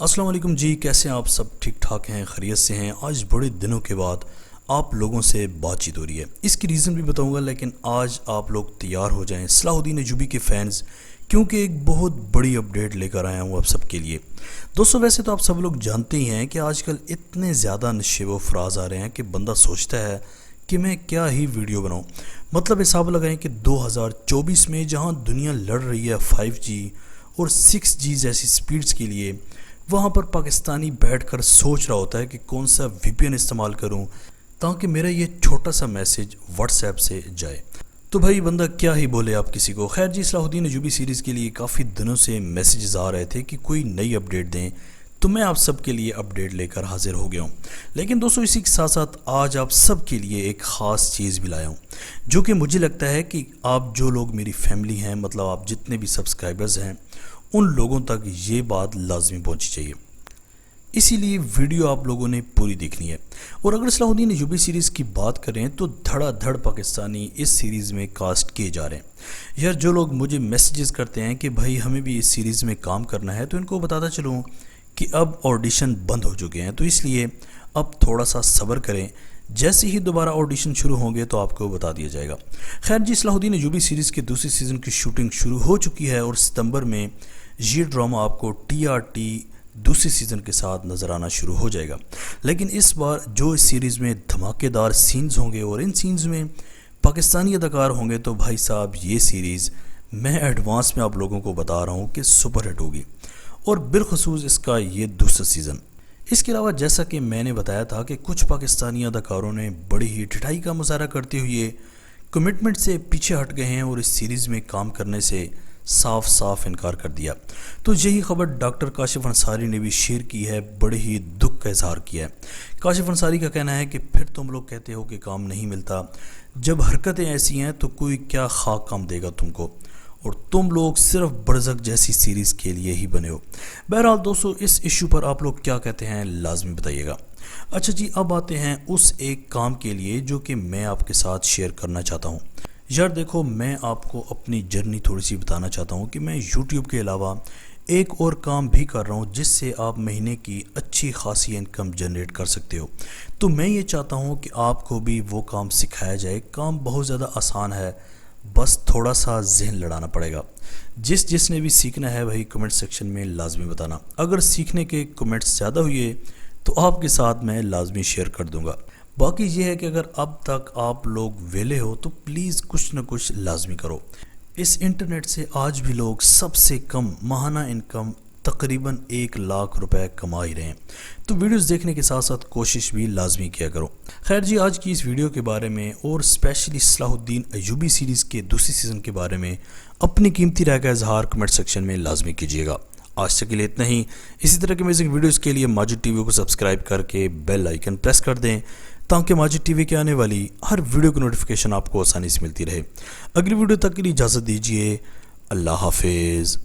السلام علیکم جی، کیسے ہیں آپ؟ سب ٹھیک ٹھاک ہیں، خیریت سے ہیں؟ آج بڑے دنوں کے بعد آپ لوگوں سے بات چیت ہو رہی ہے، اس کی ریزن بھی بتاؤں گا، لیکن آج آپ لوگ تیار ہو جائیں صلاح الدین ایوبی کے فینز، کیونکہ ایک بہت بڑی اپڈیٹ لے کر آیا ہوں آپ سب کے لیے۔ دوستو ویسے تو آپ سب لوگ جانتے ہی ہیں کہ آج کل اتنے زیادہ نشیب و فراز آ رہے ہیں کہ بندہ سوچتا ہے کہ میں کیا ہی ویڈیو بناؤں۔ مطلب حساب لگائیں کہ 2024 میں جہاں دنیا لڑ رہی ہے 5G اور 6G جیسی سپیڈز کے لیے، وہاں پر پاکستانی بیٹھ کر سوچ رہا ہوتا ہے کہ کون سا وی پی این استعمال کروں تاکہ میرا یہ چھوٹا سا میسیج واٹس ایپ سے جائے۔ تو بھائی بندہ کیا ہی بولے آپ کسی کو۔ خیر جی، صلاح الدین ایوبی سیریز کے لیے کافی دنوں سے میسیجز آ رہے تھے کہ کوئی نئی اپڈیٹ دیں، تو میں آپ سب کے لیے اپڈیٹ لے کر حاضر ہو گیا ہوں۔ لیکن دوستو اسی کے ساتھ ساتھ آج آپ سب کے لیے ایک خاص چیز بھی لایا ہوں، جو کہ مجھے لگتا ہے کہ آپ جو لوگ میری فیملی ہیں، مطلب آپ جتنے بھی سبسکرائبرز ہیں، ان لوگوں تک یہ بات لازمی پہنچی چاہیے، اسی لیے ویڈیو آپ لوگوں نے پوری دیکھنی ہے۔ اور اگر صلاح الدین ایوبی سیریز کی بات کریں تو دھڑا دھڑ پاکستانی اس سیریز میں کاسٹ کیے جا رہے ہیں۔ یار جو لوگ مجھے میسیجز کرتے ہیں کہ بھائی ہمیں بھی اس سیریز میں کام کرنا ہے، تو ان کو بتاتا چلوں کہ اب آڈیشن بند ہو چکے ہیں، تو اس لیے اب تھوڑا سا صبر کریں، جیسے ہی دوبارہ آڈیشن شروع ہوں گے تو آپ کو بتا دیا جائے گا۔ خیر جی، صلاح الدین ایوبی سیریز کے دوسری سیزن کی شوٹنگ شروع ہو چکی ہے اور ستمبر میں یہ ڈرامہ آپ کو TRT دوسری سیزن کے ساتھ نظر آنا شروع ہو جائے گا۔ لیکن اس بار جو اس سیریز میں دھماکے دار سینز ہوں گے اور ان سینز میں پاکستانی اداکار ہوں گے، تو بھائی صاحب یہ سیریز میں ایڈوانس میں آپ لوگوں کو بتا رہا ہوں کہ سپر ہٹ ہوگی، اور بالخصوص اس کا یہ دوسرا سیزن۔ اس کے علاوہ جیسا کہ میں نے بتایا تھا کہ کچھ پاکستانی اداکاروں نے بڑی ہی ڈٹائی کا مظاہرہ کرتے ہوئے کمٹمنٹ سے پیچھے ہٹ گئے ہیں اور اس سیریز میں کام کرنے سے صاف صاف انکار کر دیا۔ تو یہی خبر ڈاکٹر کاشف انصاری نے بھی شیئر کی ہے، بڑے ہی دکھ کا اظہار کیا ہے۔ کاشف انصاری کا کہنا ہے کہ پھر تم لوگ کہتے ہو کہ کام نہیں ملتا، جب حرکتیں ایسی ہیں تو کوئی کیا خاک کام دے گا تم کو، اور تم لوگ صرف برزخ جیسی سیریز کے لیے ہی بنے ہو۔ بہرحال دوستو، اس ایشو پر آپ لوگ کیا کہتے ہیں لازمی بتائیے گا۔ اچھا جی، اب آتے ہیں اس ایک کام کے لیے جو کہ میں آپ کے ساتھ شیئر کرنا چاہتا ہوں۔ یار دیکھو، میں آپ کو اپنی جرنی تھوڑی سی بتانا چاہتا ہوں کہ میں یوٹیوب کے علاوہ ایک اور کام بھی کر رہا ہوں جس سے آپ مہینے کی اچھی خاصی انکم جنریٹ کر سکتے ہو۔ تو میں یہ چاہتا ہوں کہ آپ کو بھی وہ کام سکھایا جائے۔ کام بہت زیادہ آسان ہے، بس تھوڑا سا ذہن لڑانا پڑے گا۔ جس نے بھی سیکھنا ہے وہی کمنٹ سیکشن میں لازمی بتانا۔ اگر سیکھنے کے کمنٹس زیادہ ہوئے تو آپ کے ساتھ میں لازمی شیئر کر دوں گا۔ باقی یہ ہے کہ اگر اب تک آپ لوگ ویلے ہو تو پلیز کچھ نہ کچھ لازمی کرو۔ اس انٹرنیٹ سے آج بھی لوگ سب سے کم ماہانہ انکم تقریباً 1 لاکھ روپے کما ہی رہے ہیں۔ تو ویڈیوز دیکھنے کے ساتھ ساتھ کوشش بھی لازمی کیا کرو۔ خیر جی، آج کی اس ویڈیو کے بارے میں اور اسپیشلی صلاح الدین ایوبی سیریز کے دوسری سیزن کے بارے میں اپنی قیمتی رائے کا اظہار کمنٹ سیکشن میں لازمی کیجیے گا۔ آج تک کے لیے اتنا ہی۔ اسی طرح کے میوزک ویڈیوز کے لیے ماجد ٹی وی کو سبسکرائب کر کے بیل آئیکن پریس کر دیں تاکہ ماجد ٹی وی کے آنے والی ہر ویڈیو کی نوٹیفیکیشن آپ کو آسانی سے ملتی رہے۔ اگلی ویڈیو تک کے لیے اجازت دیجیے۔ اللہ حافظ۔